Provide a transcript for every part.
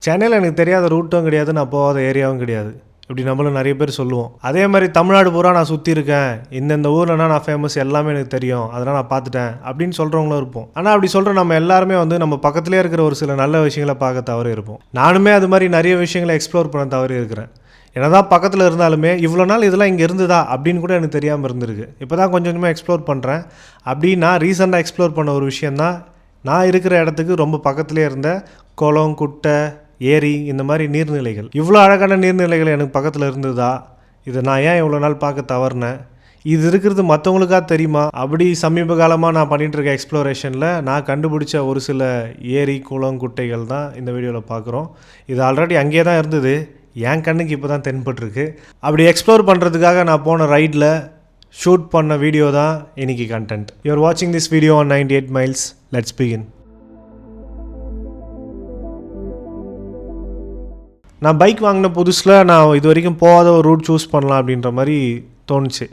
சென்னையில் எனக்கு தெரியாத ரூட்டும் கிடையாது, நான் போகாத ஏரியாவும் கிடையாது. இப்படி நம்மளும் நிறைய பேர் சொல்லுவோம். அதே மாதிரி தமிழ்நாடு பூரா நான் சுற்றிருக்கேன், இந்தந்த ஊர்லனா நான் ஃபேமஸ், எல்லாமே எனக்கு தெரியும், அதெல்லாம் நான் பார்த்துட்டேன் அப்படின்னு சொல்கிறவங்களும் இருப்போம். ஆனால் அப்படி சொல்கிற நம்ம எல்லாருமே வந்து நம்ம பக்கத்துலேயே இருக்கிற ஒரு சில நல்ல விஷயங்களை பார்க்க தவறி இருப்போம். நானுமே அது மாதிரி நிறைய விஷயங்களை எக்ஸ்ப்ளோர் பண்ண தவறி இருக்கிறேன். என்னதான் பக்கத்தில் இருந்தாலுமே இவ்வளோ நாள் இதெல்லாம் இங்கே இருந்ததா அப்படின்னு கூட எனக்கு தெரியாமல் இருந்திருக்கு. இப்போ தான் கொஞ்சம் கொஞ்சமாக எக்ஸ்ப்ளோர் பண்ணுறேன். அப்படி நான் ரீசெண்டாக எக்ஸ்ப்ளோர் பண்ண ஒரு விஷயந்தான், நான் இருக்கிற இடத்துக்கு ரொம்ப பக்கத்துலேயே இருந்த குளம், குட்டை, ஏரி, இந்த மாதிரி நீர்நிலைகள். இவ்வளோ அழகான நீர்நிலைகள் எனக்கு பக்கத்தில் இருந்ததா, இதை நான் ஏன் இவ்வளோ நாள் பார்க்க தவறினேன், இது இருக்கிறது மற்றவங்களுக்காக தெரியுமா? அப்படி சமீப காலமாக நான் பண்ணிகிட்டு இருக்க எக்ஸ்ப்ளோரேஷனில் நான் கண்டுபிடிச்ச ஒரு சில ஏரி, குளம், குட்டைகள் தான் இந்த வீடியோவில் பார்க்குறோம். இது ஆல்ரெடி அங்கேயே தான் இருந்தது, என் கண்ணுக்கு இப்போ தான் தென்பட்டுருக்கு. அப்படி எக்ஸ்ப்ளோர் பண்ணுறதுக்காக நான் போன ரைடில் ஷூட் பண்ண வீடியோ தான் இன்னைக்கு கண்டென்ட். யூ ஆர் வாட்சிங் this video on 98 miles. Let's begin. நான் பைக் வாங்கின புதுசில் நான் இது வரைக்கும் போகாத ஒரு ரூட் சூஸ் பண்ணலாம் அப்படின்ற மாதிரி தோணுச்சு.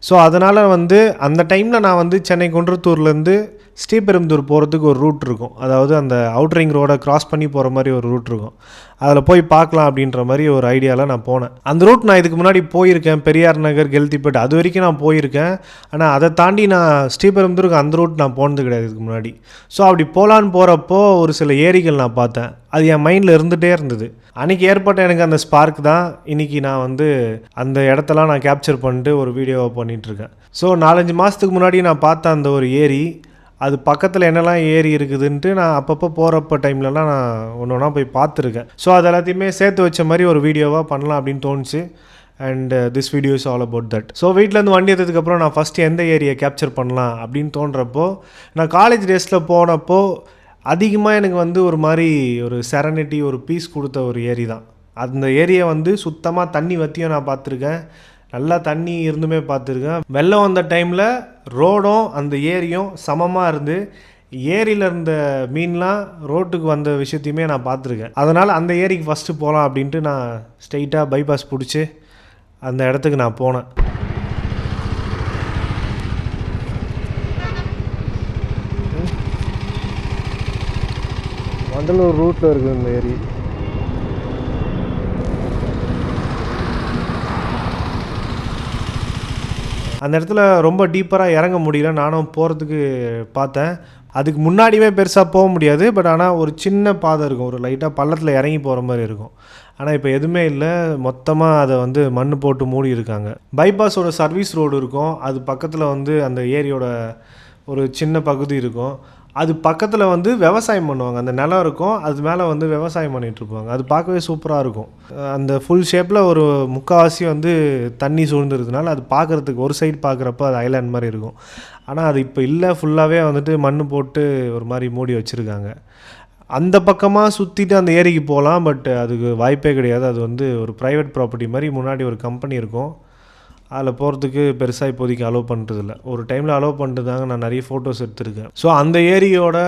ஸோ அதனால் வந்து அந்த டைமில் நான் வந்து சென்னை குன்றத்தூர்லேருந்து ஸ்ரீபெரும்புதூர் போகிறதுக்கு ஒரு ரூட் இருக்கும். அதாவது அந்த அவுட்ரிங் ரோடை கிராஸ் பண்ணி போகிற மாதிரி ஒரு ரூட் இருக்கும். அதில் போய் பார்க்கலாம் அப்படின்ற மாதிரி ஒரு ஐடியாவில் நான் போனேன். அந்த ரூட் நான் இதுக்கு முன்னாடி போயிருக்கேன், பெரியார் நகர், கெல்திப்பேட், அது வரைக்கும் நான் போயிருக்கேன். ஆனால் அதை தாண்டி நான் ஸ்ரீபெரும்புதூருக்கு அந்த ரூட் நான் போனது கிடையாது இதுக்கு முன்னாடி. ஸோ அப்படி போகலான்னு போகிறப்போ ஒரு சில ஏரிகள் நான் பார்த்தேன். அது என் மைண்டில் இருந்துகிட்டே இருந்தது. அன்றைக்கி ஏற்பட்ட எனக்கு அந்த ஸ்பார்க் தான் இன்றைக்கி நான் வந்து அந்த இடத்தெல்லாம் நான் கேப்சர் பண்ணிட்டு ஒரு வீடியோவை பண்ணிகிட்ருக்கேன். ஸோ 4-5 மாதத்துக்கு முன்னாடி நான் பார்த்த அந்த ஒரு ஏரி, அது பக்கத்தில் என்னெல்லாம் ஏரி இருக்குதுன்ட்டு நான் அப்பப்போ போகிறப்ப டைம்லலாம் நான் ஒன்று ஒன்றா போய் பார்த்துருக்கேன். ஸோ அது எல்லாத்தையுமே சேர்த்து வச்ச மாதிரி ஒரு வீடியோவாக பண்ணலாம் அப்படின்னு தோணுச்சு. And this video is all about that. So வீட்டிலேருந்து வண்டி எடுத்ததுக்கப்புறம் நான் ஃபஸ்ட்டு எந்த ஏரியை கேப்சர் பண்ணலாம் அப்படின்னு தோன்றப்போ, நான் காலேஜ் டேஸில் போனப்போ அதிகமாக எனக்கு வந்து ஒரு மாதிரி ஒரு செரனிட்டி, ஒரு பீஸ் கொடுத்த ஒரு ஏரி தான். அந்த ஏரியை வந்து சுத்தமாக தண்ணி வற்றியும் நான் பார்த்துருக்கேன், நல்லா தண்ணி இருந்துமே பார்த்துருக்கேன். வெள்ளம் வந்த டைமில் ரோடும் அந்த ஏரியும் சமமாக இருந்து ஏரியில் இருந்த மீன்லாம் ரோட்டுக்கு வந்த விஷயத்தையுமே நான் பார்த்துருக்கேன். அதனால் அந்த ஏரிக்கு ஃபஸ்ட்டு போகலாம் அப்படின்ட்டு நான் ஸ்ட்ரெயிட்டாக பைபாஸ் பிடிச்சி அந்த இடத்துக்கு நான் போனேன். வண்டலூர் ரூட்டில் இருக்குது இந்த ஏரி. அந்த இடத்துல ரொம்ப டீப்பராக இறங்க முடியல, நானும் போகிறதுக்கு பார்த்தேன். அதுக்கு முன்னாடியுமே பெருசாக போக முடியாது, பட் ஆனால் ஒரு சின்ன பாதை இருக்கும், ஒரு லைட்டாக பள்ளத்தில் இறங்கி போகிற மாதிரி இருக்கும். ஆனால் இப்போ எதுவுமே இல்லை, மொத்தமாக அதை வந்து மண் போட்டு மூடி இருக்காங்க. பைபாஸோட சர்வீஸ் ரோடு இருக்கும், அது பக்கத்தில் வந்து அந்த ஏரியோட ஒரு சின்ன பகுதி இருக்கும். அது பக்கத்தில் வந்து விவசாயம் பண்ணுவாங்க, அந்த நிலம் இருக்கும், அது மேலே வந்து விவசாயம் பண்ணிகிட்ருப்பாங்க. அது பார்க்கவே சூப்பராக இருக்கும். அந்த ஃபுல் ஷேப்பில் ஒரு முக்கால்வாசி வந்து தண்ணி சூழ்ந்துருதுனால அது பார்க்குறதுக்கு ஒரு சைடு பார்க்குறப்ப அது ஐலாண்ட் மாதிரி இருக்கும். ஆனால் அது இப்போ இல்லை, ஃபுல்லாகவே வந்துட்டு மண் போட்டு ஒரு மாதிரி மூடி வச்சுருக்காங்க. அந்த பக்கமாக சுற்றிட்டு அந்த ஏரிக்கு போகலாம், பட் அதுக்கு வாய்ப்பே கிடையாது. அது வந்து ஒரு ப்ரைவேட் ப்ராப்பர்ட்டி மாதிரி, முன்னாடி ஒரு கம்பெனி இருக்கும், அதில் போகிறதுக்கு பெருசாக இப்போதைக்கு அலோவ் பண்ணுறதில்ல. ஒரு டைமில் அலோவ் பண்ணிட்டுதாங்க, நான் நிறைய ஃபோட்டோஸ் எடுத்திருக்கேன். ஸோ அந்த ஏரியோட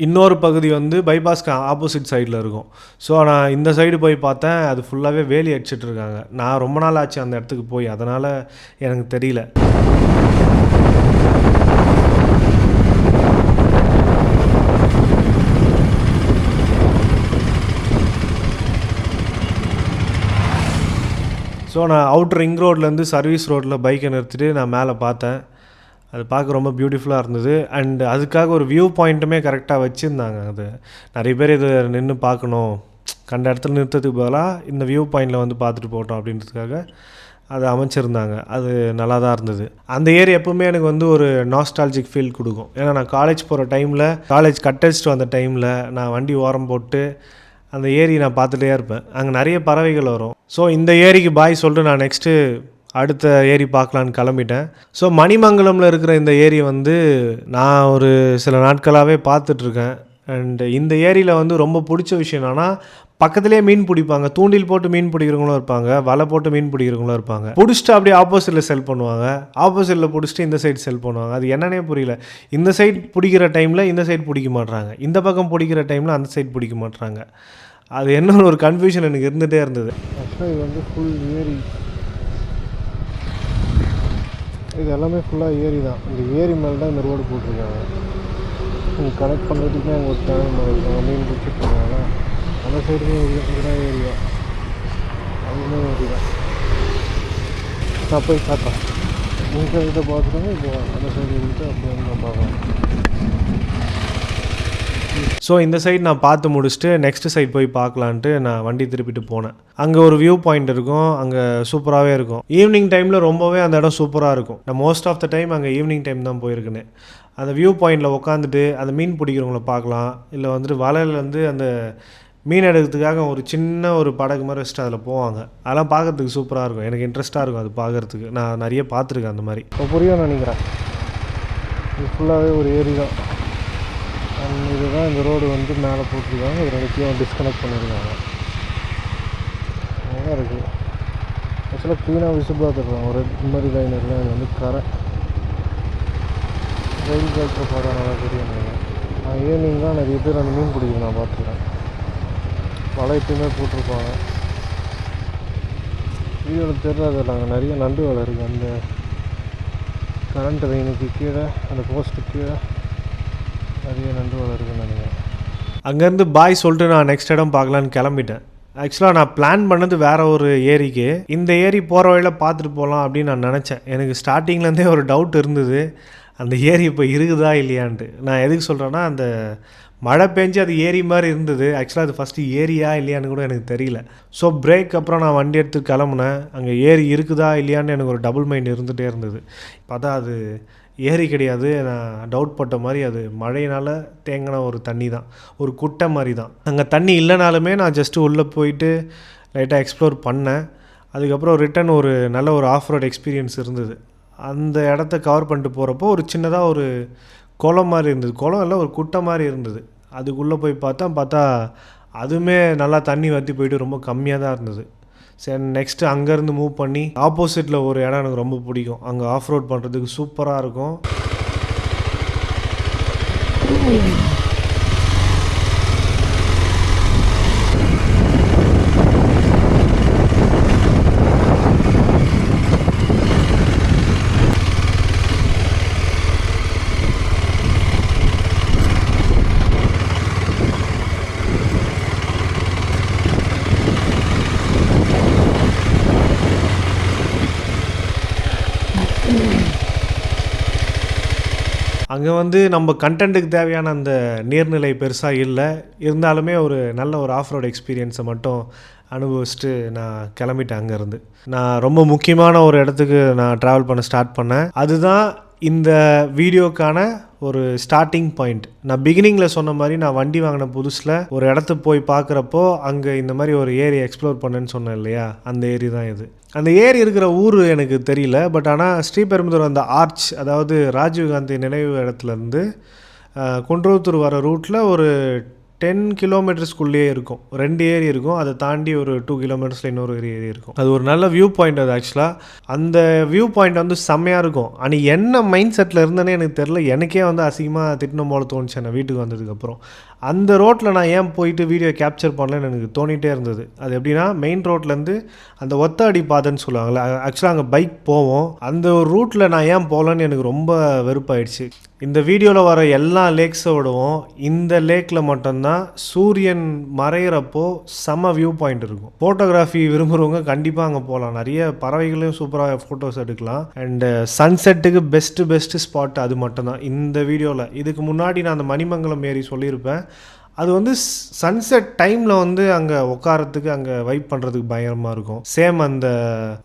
இன்னொரு பகுதி வந்து பைபாஸ்க்கு ஆப்போசிட் சைடில் இருக்கும். ஸோ நான் இந்த சைடு போய் பார்த்தேன், அது ஃபுல்லாகவே வேலி அடிச்சிட்ருக்காங்க. நான் ரொம்ப நாள் ஆச்சு அந்த இடத்துக்கு போய், அதனால் எனக்கு தெரியல. ஸோ நான் அவுட்ரு ரிங் ரோட்லேருந்து சர்வீஸ் ரோட்டில் பைக்கை நிறுத்திட்டு நான் மேலே பார்த்தேன். அது பார்க்க ரொம்ப பியூட்டிஃபுல்லாக இருந்தது. அண்ட் அதுக்காக ஒரு வியூ பாயிண்ட்டுமே கரெக்டாக வச்சுருந்தாங்க. அது நிறைய பேர் இதை நின்று பார்க்கணும், கண்ட இடத்துல நிறுத்தத்துக்கு பதிலாக இந்த வியூ பாயிண்டில் வந்து பார்த்துட்டு போட்டோம் அப்படின்றதுக்காக அதை அமைச்சிருந்தாங்க. அது நல்லா தான் இருந்தது. அந்த ஏரி எப்போவுமே எனக்கு வந்து ஒரு நாஸ்டாலஜிக் ஃபீல் கொடுக்கும். ஏன்னா நான் காலேஜ் போகிற டைமில், காலேஜ் கட்டடிச்சிட்டு வந்த டைமில் நான் வண்டி ஓரம் போட்டு அந்த ஏரி நான் பார்த்துட்டே இருப்பேன். அங்கே நிறைய பறவைகள் வரும். ஸோ இந்த ஏரிக்கு பாய் சொல்லிட்டு நான் நெக்ஸ்ட்டு அடுத்த ஏரி பார்க்கலான்னு கிளம்பிட்டேன். ஸோ மணிமங்கலமில் இருக்கிற இந்த ஏரி வந்து நான் ஒரு சில நாட்களாகவே பார்த்துட்ருக்கேன். அண்டு இந்த ஏரியில் வந்து ரொம்ப பிடிச்ச விஷயம் என்னென்னா, பக்கத்துலேயே மீன் பிடிப்பாங்க. தூண்டில் போட்டு மீன் பிடிக்கிறவங்களும் இருப்பாங்க, வலை போட்டு மீன் பிடிக்கிறவங்களும் இருப்பாங்க. பிடிச்சிட்டு அப்படியே ஆப்போசிட்டில் செல் பண்ணுவாங்க, ஆப்போசிட்டில் பிடிச்சிட்டு இந்த சைடு செல் பண்ணுவாங்க. அது என்னன்னே புரியல. இந்த சைடு பிடிக்கிற டைமில் இந்த சைடு பிடிக்க மாட்றாங்க, இந்த பக்கம் பிடிக்கிற டைமில் அந்த சைடு பிடிக்க மாட்றாங்க. அது என்ன ஒரு கன்ஃபியூஷன் எனக்கு இருந்துகிட்டே இருந்தது. ஆக்சுவலாக இது வந்து ஃபுல் ஏரி, இது எல்லாமே ஃபுல்லாக ஏரி தான். இந்த ஏரி மேலே தான் இந்த ரோடு போட்டிருக்காங்க. கனெக்ட் பண்ணுறதுக்குமே அங்கே ஒரு சேனல் மாதிரி இருக்காங்க, மீன் பிடிச்சிட்ருக்காங்க. அந்த சைடுமே ஏரியா ஏரியா அதுவுமே ஏரியா. நான் போய் பார்த்தேன் இங்கே இதை பார்த்துட்டு இப்போ அந்த சைடு இருந்துட்டு அப்படியே நான் பார்க்கலாம். ஸோ இந்த சைடு நான் பார்த்து முடிச்சுட்டு நெக்ஸ்ட் சைடு போய் பார்க்கலான்ட்டு நான் வண்டி திருப்பிட்டு போனேன். அங்கே ஒரு வியூ பாயிண்ட் இருக்கும், அங்கே சூப்பராகவே இருக்கும். ஈவினிங் டைமில் ரொம்பவே அந்த இடம் சூப்பராக இருக்கும். நான் மோஸ்ட் ஆஃப் த டைம் அங்கே ஈவினிங் டைம் தான் போயிருக்கேன். அந்த வியூ பாயிண்டில் உட்காந்துட்டு அந்த மீன் பிடிக்கிறவங்கள பார்க்கலாம், இல்லை வந்துட்டு வலையிலேருந்து அந்த மீன் எடுக்கிறதுக்காக ஒரு சின்ன ஒரு படகு மாதிரி வச்சுட்டு அதில் போவாங்க. அதெல்லாம் பார்க்குறதுக்கு சூப்பராக இருக்கும். எனக்கு இன்ட்ரெஸ்ட்டாக இருக்கும் அது பார்க்குறதுக்கு. நான் நிறைய பார்த்துருக்கேன் அந்த மாதிரி. இப்போ புரியும் நினைக்கிறேன். இது ஃபுல்லாகவே ஒரு ஏரி தான். இதுதான் இந்த ரோடு வந்து மேலே போட்டிருக்காங்க. இது ரெண்டுத்தையும் டிஸ்கனெக்ட் பண்ணியிருக்காங்க. நல்லா இருக்குது. ஆக்சுவலாக க்ளீனாக விசிபிளாக தருவாங்க. ஒரு ரெட் மாதிரி லைன் இருக்கலாம். இது வந்து கரை ரயில் கட்டுற படம் நல்லா தெரியும். நான் ஈவினிங் தான் நிறைய பேர் அந்த மீன் பிடிக்கிறேன் நான் பார்த்துக்கிறேன். வலை எப்பயுமே போட்டிருப்பாங்க. வீடியோவில் தெரியாதில்ல, அங்கே நிறைய நண்டு வலை இருக்குது. அந்த கரண்ட் லைனுக்கு கீழே அந்த போஸ்ட்டுக்கு கீழே நிறைய நண்டு வலை இருக்குன்னு நினைக்கிறேன். அங்கேருந்து பாய் சொல்லிட்டு நான் நெக்ஸ்ட் இடம் பார்க்கலான்னு கிளம்பிட்டேன். ஆக்சுவலாக நான் பிளான் பண்ணது வேறு ஒரு ஏரிக்கு. இந்த ஏரி போகிற வழியில் பார்த்துட்டு போகலாம் அப்படின்னு நான் நினச்சேன். எனக்கு ஸ்டார்டிங்லேருந்தே ஒரு டவுட் இருந்தது, அந்த ஏரி இப்போ இருக்குதா இல்லையான்ட்டு. நான் எதுக்கு சொல்கிறேன்னா, அந்த மழை பெஞ்சு அது ஏரி மாதிரி இருந்தது. ஆக்சுவலாக அது ஃபஸ்ட்டு ஏரியா இல்லையான்னு கூட எனக்கு தெரியல. ஸோ பிரேக் அப்புறம் நான் வண்டி எடுத்து கிளம்புனேன். அங்கே ஏரி இருக்குதா இல்லையான்னு எனக்கு ஒரு டபுள் மைண்ட் இருந்துகிட்டே இருந்தது. பார்த்தா அது ஏரி கிடையாது. நான் டவுட் பட்ட மாதிரி அது மழையினால் தேங்கின ஒரு தண்ணி தான், ஒரு குட்டை மாதிரி தான். அங்கே தண்ணி இல்லைனாலுமே நான் ஜஸ்ட்டு உள்ளே போயிட்டு லைட்டாக எக்ஸ்ப்ளோர் பண்ணேன். அதுக்கப்புறம் ரிட்டன் ஒரு நல்ல ஒரு ஆஃப் ரோட் எக்ஸ்பீரியன்ஸ் இருந்தது. அந்த இடத்த கவர் பண்ணிட்டு போகிறப்போ ஒரு சின்னதாக ஒரு குளம் மாதிரி இருந்தது. குளம் இல்லை, ஒரு குட்டை மாதிரி இருந்தது. அதுக்குள்ளே போய் பார்த்தா அதுவுமே நல்லா தண்ணி வற்றி போயிட்டு ரொம்ப கம்மியாக தான் இருந்தது. சரி, நெக்ஸ்ட்டு அங்கேருந்து மூவ் பண்ணி ஆப்போசிட்டில் ஒரு இடம் எனக்கு ரொம்ப பிடிக்கும். அங்கே ஆஃப் ரோட் பண்ணுறதுக்கு சூப்பராக இருக்கும். அங்கே வந்து நம்ம கண்டென்ட்டுக்கு தேவையான அந்த நீர்நிலை பெருசாக இல்லை, இருந்தாலுமே ஒரு நல்ல ஒரு ஆஃப் ரோட் எக்ஸ்பீரியன்ஸை மட்டும் அனுபவிச்சுட்டு நான் கிளம்பிட்டேன். அங்கேருந்து நான் ரொம்ப முக்கியமான ஒரு இடத்துக்கு நான் ட்ராவல் பண்ண ஸ்டார்ட் பண்ணேன். அதுதான் இந்த வீடியோக்கான ஒரு ஸ்டார்டிங் பாயிண்ட். நான் பிகினிங்கில் சொன்ன மாதிரி நான் வண்டி வாங்கின புதுசில் ஒரு இடத்துக்கு போய் பார்க்குறப்போ அங்கே இந்த மாதிரி ஒரு ஏரி எக்ஸ்ப்ளோர் பண்ணேன்னு சொன்னேன் இல்லையா, அந்த ஏரி தான் இது. அந்த ஏரி இருக்கிற ஊர் எனக்கு தெரியல, பட் ஆனால் ஸ்ரீபெரும்புதூர் அந்த ஆர்ச், அதாவது ராஜீவ்காந்தி நினைவு இடத்துலேருந்து குன்றத்தூர் வர ரூட்டில் ஒரு 10 கிலோமீட்டர்ஸ்குள்ளேயே இருக்கும். 2 ஏரி இருக்கும். அதை தாண்டி ஒரு 2 கிலோமீட்டர்ஸில் இன்னொரு ஏரி இருக்கும். அது ஒரு நல்ல வியூ பாயிண்ட். அது ஆக்சுவலாக அந்த வியூ பாயிண்ட் வந்து செம்மையாக இருக்கும். ஆனால் என்ன மைண்ட் செட்டில் இருந்தேனே எனக்கு தெரில. எனக்கே வந்து அசிங்கமாக திட்டணும் போல தோணுச்சு நான் வீட்டுக்கு வந்ததுக்கப்புறம். அந்த ரோட்டில் நான் ஏன் போயிட்டு வீடியோ கேப்சர் பண்ணலன்னு எனக்கு தோணிகிட்டே இருந்தது. அது எப்படின்னா, மெயின் ரோட்லேருந்து அந்த ஒத்தடி பாதைன்னு சொல்லுவாங்கள்ல, ஆக்சுவலாக அங்கே பைக் போவோம். அந்த ஒரு ரூட்டில் நான் ஏன் போகலன்னு எனக்கு ரொம்ப வெறுப்பாயிடுச்சு. இந்த வீடியோவில் வர எல்லா லேக்ஸோடவும் இந்த லேக்கில் மட்டும்தான் சூரியன் மறைகிறப்போ செம்ம வியூ பாயிண்ட் இருக்கும். ஃபோட்டோகிராஃபி விரும்புகிறவங்க கண்டிப்பாக அங்கே போகலாம். நிறைய பறவைகளையும் சூப்பராக ஃபோட்டோஸ் எடுக்கலாம். அண்டு சன்செட்டுக்கு பெஸ்ட்டு ஸ்பாட் அது மட்டும்தான் இந்த வீடியோவில். இதுக்கு முன்னாடி நான் அந்த மணிமங்கலம் ஏரி சொல்லியிருப்பேன். அது வந்து சன்செட் டைமில் வந்து அங்கே உட்காரத்துக்கு, அங்கே வைப் பண்ணுறதுக்கு பயங்கரமாக இருக்கும். சேம் அந்த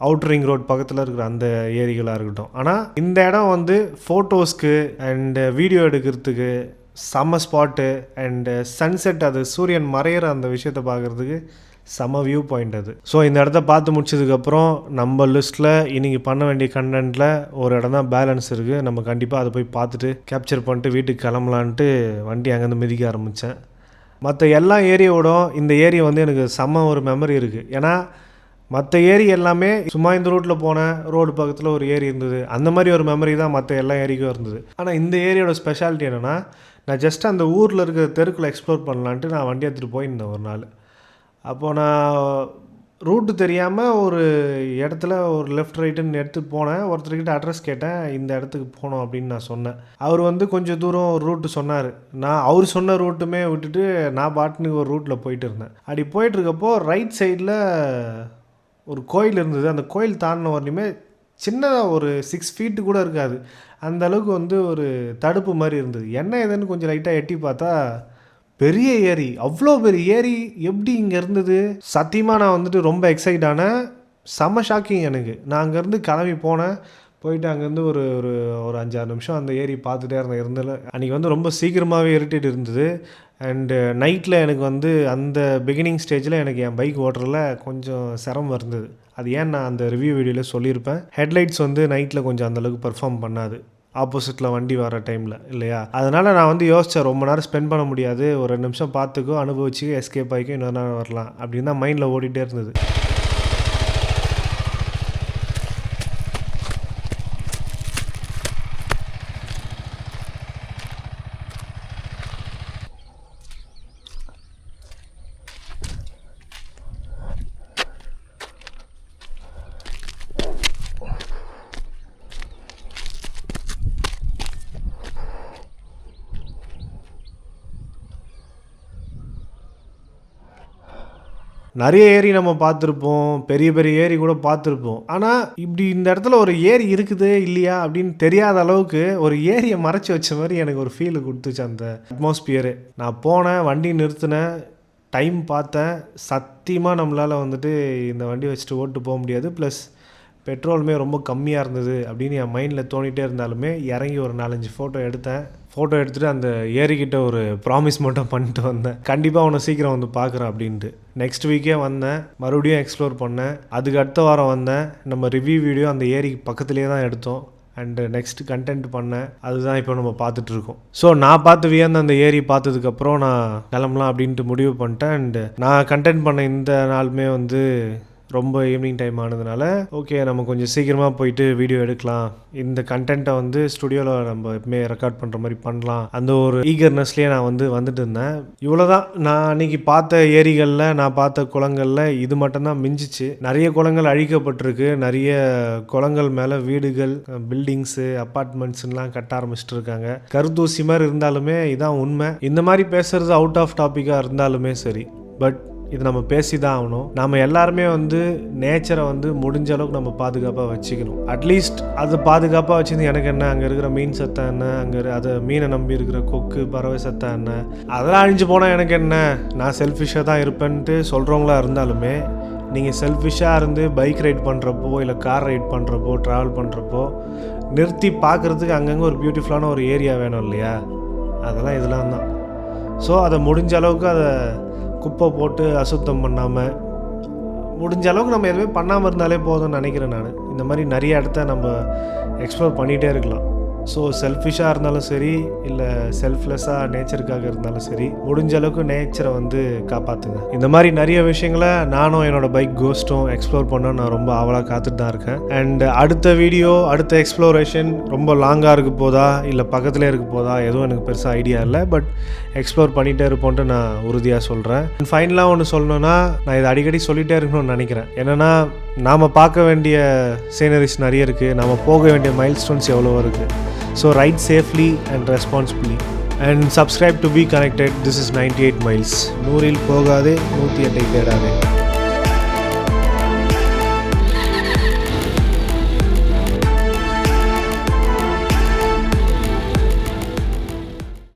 அவுட்டர் ரிங் ரோட் பக்கத்தில் இருக்கிற அந்த ஏரிகளாக இருக்கட்டும். ஆனால் இந்த இடம் வந்து ஃபோட்டோஸ்க்கு அண்டு வீடியோ எடுக்கிறதுக்கு செம்ம ஸ்பாட்டு. அண்டு சன்செட், அது சூரியன் மறையிற அந்த விஷயத்தை பார்க்குறதுக்கு செம்ம வியூ பாயிண்ட் அது. ஸோ இந்த இடத்த பார்த்து முடிச்சதுக்கப்புறம் நம்ம லிஸ்ட்டில் இன்றைக்கி பண்ண வேண்டிய கண்டென்ட்டில் ஒரு இடம் தான் பேலன்ஸ் இருக்குது. நம்ம கண்டிப்பாக அதை போய் பார்த்துட்டு கேப்சர் பண்ணிட்டு வீட்டுக்கு கிளம்பலான்ட்டு வண்டி அங்கேருந்து மிதிக்க ஆரம்பித்தேன். மற்ற எல்லா ஏரியோடும் இந்த ஏரி வந்து எனக்கு செம்ம ஒரு மெமரி இருக்குது. ஏன்னா மற்ற ஏரி எல்லாமே சும்மா இந்த ரூட்டில் போனேன், ரோடு பக்கத்தில் ஒரு ஏரி இருந்தது, அந்த மாதிரி ஒரு மெமரி தான் மற்ற எல்லா ஏரிக்கும் இருந்தது. ஆனால் இந்த ஏரியோட ஸ்பெஷாலிட்டி என்னென்னா, நான் ஜஸ்ட் அந்த ஊரில் இருக்கிற தெருக்குள்ளே எக்ஸ்ப்ளோர் பண்ணலான்ட்டு நான் வண்டி எடுத்துகிட்டு போயிருந்தேன் ஒரு நாள். அப்போது நான் ரூட்டு தெரியாமல் ஒரு இடத்துல ஒரு லெஃப்ட் ரைட்டுன்னு எடுத்து போனேன். ஒருத்தர்கிட்ட அட்ரஸ் கேட்டேன், இந்த இடத்துக்கு போகணும் அப்படின்னு நான் சொன்னேன். அவர் வந்து கொஞ்சம் தூரம் ஒரு ரூட்டு சொன்னார். அவர் சொன்ன ரூட்டுமே விட்டுட்டு நான் பாட்டுன்னு ஒரு ரூட்டில் போயிட்டு இருந்தேன். அப்படி போயிட்டுருக்கப்போ ரைட் சைடில் ஒரு கோயில் இருந்தது. அந்த கோயில் தாண்டின உடனே சின்னதாக ஒரு 6 ஃபீட்டு கூட இருக்காது, அந்த அளவுக்கு வந்து ஒரு தடுப்பு மாதிரி இருந்தது. என்ன ஏதுன்னு கொஞ்சம் லைட்டாக எட்டி பார்த்தா பெரிய ஏரி, அவ்வளோ பெரிய ஏரி எப்படி இங்கே இருந்தது? சத்தியமாக நான் வந்துட்டு ரொம்ப எக்ஸைட் ஆனேன். செம்ம ஷாக்கிங் எனக்கு. நான் அங்கேருந்து கிளம்பி போனேன். போயிட்டு அங்கேருந்து ஒரு ஒரு ஒரு 5-6 நிமிஷம் அந்த ஏரி பார்த்துட்டே இருந்தேன். இருந்தாலும் அன்றைக்கி வந்து ரொம்ப சீக்கிரமாகவே இருட்டிட்டு இருந்தது. அண்டு நைட்டில் எனக்கு வந்து அந்த பிகினிங் ஸ்டேஜில் எனக்கு என் பைக் ஓட்டுறதுல கொஞ்சம் சிரமம் இருந்தது. அது ஏன் நான் அந்த ரிவ்யூ வீடியோவில் சொல்லியிருப்பேன். ஹெட்லைட்ஸ் வந்து நைட்டில் கொஞ்சம் அந்தளவுக்கு பெர்ஃபார்ம் பண்ணாது, ஆப்போசிட்டில் வண்டி வர டைமில் இல்லையா. அதனால் நான் வந்து யோசித்தேன், ரொம்ப நேரம் ஸ்பெண்ட் பண்ண முடியாது, ஒரு 2 நிமிஷம் பார்த்துக்கோ, அனுபவிச்சு எஸ்கேப் ஆகிக்கும், இன்னொரு நேரம் வரலாம் அப்படின்னு தான் மைண்டில் ஓடிட்டே இருந்தது. நிறைய ஏரி நம்ம பார்த்துருப்போம், பெரிய பெரிய ஏரி கூட பார்த்துருப்போம். ஆனால் இப்படி இந்த இடத்துல ஒரு ஏரி இருக்குது இல்லையா அப்படின்னு தெரியாத அளவுக்கு ஒரு ஏரியை மறைச்சி வச்ச மாதிரி எனக்கு ஒரு ஃபீல் கொடுத்துச்சு அந்த அட்மாஸ்பியரு. நான் போனேன், வண்டி நிறுத்தினேன், டைம் பார்த்தேன். சத்தியமாக நம்மளால் வந்துட்டு இந்த வண்டி வச்சுட்டு ஓட்டு போக முடியாது. ப்ளஸ் பெட்ரோலுமே ரொம்ப கம்மியாக இருந்தது அப்படின்னு என் மைண்டில் தோணிகிட்டே இருந்தாலுமே இறங்கி ஒரு 4-5 ஃபோட்டோ எடுத்தேன். ஃபோட்டோ எடுத்துகிட்டு அந்த ஏரிக்கிட்ட ஒரு ப்ராமிஸ் மட்டும் பண்ணிட்டு வந்தேன், கண்டிப்பாக உன்னை சீக்கிரம் வந்து பார்க்குறேன் அப்படின்ட்டு. நெக்ஸ்ட் வீக்கே வந்தேன், மறுபடியும் எக்ஸ்ப்ளோர் பண்ணேன். அதுக்கு அடுத்த வாரம் வந்தேன். நம்ம ரிவ்யூ வீடியோ அந்த ஏரிக்கு பக்கத்துலேயே தான் எடுத்தோம். அண்டு நெக்ஸ்ட் கண்டென்ட் பண்ணேன், அதுதான் இப்போ நம்ம பார்த்துட்ருக்கோம். ஸோ நான் பார்த்து வியந்த அந்த ஏரி பார்த்ததுக்கப்புறம் நான் கிளம்பலாம் அப்படின்ட்டு முடிவு பண்ணிட்டேன். அண்டு நான் கண்டென்ட் பண்ண இந்த நாளுமே வந்து ரொம்ப ஈவினிங் டைம் ஆனதுனால ஓகே நம்ம கொஞ்சம் சீக்கிரமாக போயிட்டு வீடியோ எடுக்கலாம், இந்த கண்டென்ட்டை வந்து ஸ்டுடியோவில் நம்ம எப்பவுமே ரெக்கார்ட் பண்ணுற மாதிரி பண்ணலாம், அந்த ஒரு ஈகர்னஸ்லேயே நான் வந்துட்டு இருந்தேன். இவ்வளோதான். நான் அன்றைக்கி பார்த்த ஏரிகளில், நான் பார்த்த குளங்களில் இது மட்டும்தான் மிஞ்சிச்சு. நிறைய குளங்கள் அழிக்கப்பட்டிருக்கு, நிறைய குளங்கள் மேலே வீடுகள், பில்டிங்ஸு, அப்பார்ட்மெண்ட்ஸ்லாம் கட்ட ஆரம்பிச்சிட்டு இருக்காங்க. கருத்தூசி மாதிரி இருந்தாலுமே இதான் உண்மை. இந்த மாதிரி பேசுகிறது அவுட் ஆஃப் டாப்பிக்காக இருந்தாலுமே சரி, பட் இது நம்ம பேசி தான் ஆகணும். நம்ம எல்லாருமே வந்து நேச்சரை வந்து முடிஞ்ச அளவுக்கு நம்ம பாதுகாப்பாக வச்சுக்கணும். அட்லீஸ்ட் அது பாதுகாப்பாக வச்சுருந்து எனக்கு என்ன, அங்கே இருக்கிற மீன் சத்தம் என்ன, அங்கே அதை மீனை நம்பி இருக்கிற கொக்கு பறவை சத்தம் என்ன, அதெல்லாம் அழிஞ்சு போனால் எனக்கு என்ன, நான் செல்ஃபிஷாக தான் இருப்பேன்ட்டு சொல்கிறவங்களா இருந்தாலுமே நீங்கள் செல்ஃபிஷாக இருந்து பைக் ரைட் பண்ணுறப்போ இல்லை கார் ரைட் பண்ணுறப்போ ட்ராவல் பண்ணுறப்போ நிறுத்தி பார்க்குறதுக்கு அங்கங்கே ஒரு பியூட்டிஃபுல்லான ஒரு ஏரியா வேணும் இல்லையா, அதெல்லாம் இதெல்லாம் தான். ஸோ அதை முடிஞ்ச அளவுக்கு அதை குப்பை போட்டு அசுத்தம் பண்ணாமல், முடிஞ்ச அளவுக்கு நம்ம எதுவுமே பண்ணாமல் இருந்தாலே போதும்னு நினைக்கிறேன் நான். இந்த மாதிரி நிறைய இடத்த நம்ம எக்ஸ்ப்ளோர் பண்ணிகிட்டே இருக்கலாம். ஸோ செல்ஃபிஷாக இருந்தாலும் சரி இல்லை செல்ஃப்லெஸ்ஸாக நேச்சருக்காக இருந்தாலும் சரி, முடிஞ்ச அளவுக்கு நேச்சரை வந்து காப்பாற்றுங்க. இந்த மாதிரி நிறைய விஷயங்களை நானும் என்னோடய பைக் கோஸ்ட்டும் எக்ஸ்ப்ளோர் பண்ண நான் ரொம்ப ஆவலாக காத்துட்டு தான் இருக்கேன். அண்ட் அடுத்த வீடியோ, அடுத்த எக்ஸ்ப்ளோரேஷன் ரொம்ப லாங்காக இருக்க போதா இல்லை பக்கத்துலேயே இருக்க போதா எதுவும் எனக்கு பெருசாக ஐடியா இல்லை. பட் எக்ஸ்ப்ளோர் பண்ணிகிட்டே இருப்போன்ட்டு நான் உறுதியாக சொல்கிறேன். ஃபைனலாக ஒன்று சொல்லணுன்னா, நான் இதை அடிக்கடி சொல்லிகிட்டே இருக்கணும்னு நினைக்கிறேன். என்னென்னா நாம் பார்க்க வேண்டிய சீனரிஸ் நிறைய இருக்குது, நாம் போக வேண்டிய மைல்ஸ்டோன்ஸ் எவ்வளோ இருக்குது. So ride safely and responsibly and subscribe to be connected. This is 98 miles. 100 போகாதே, 108 தேடாதே.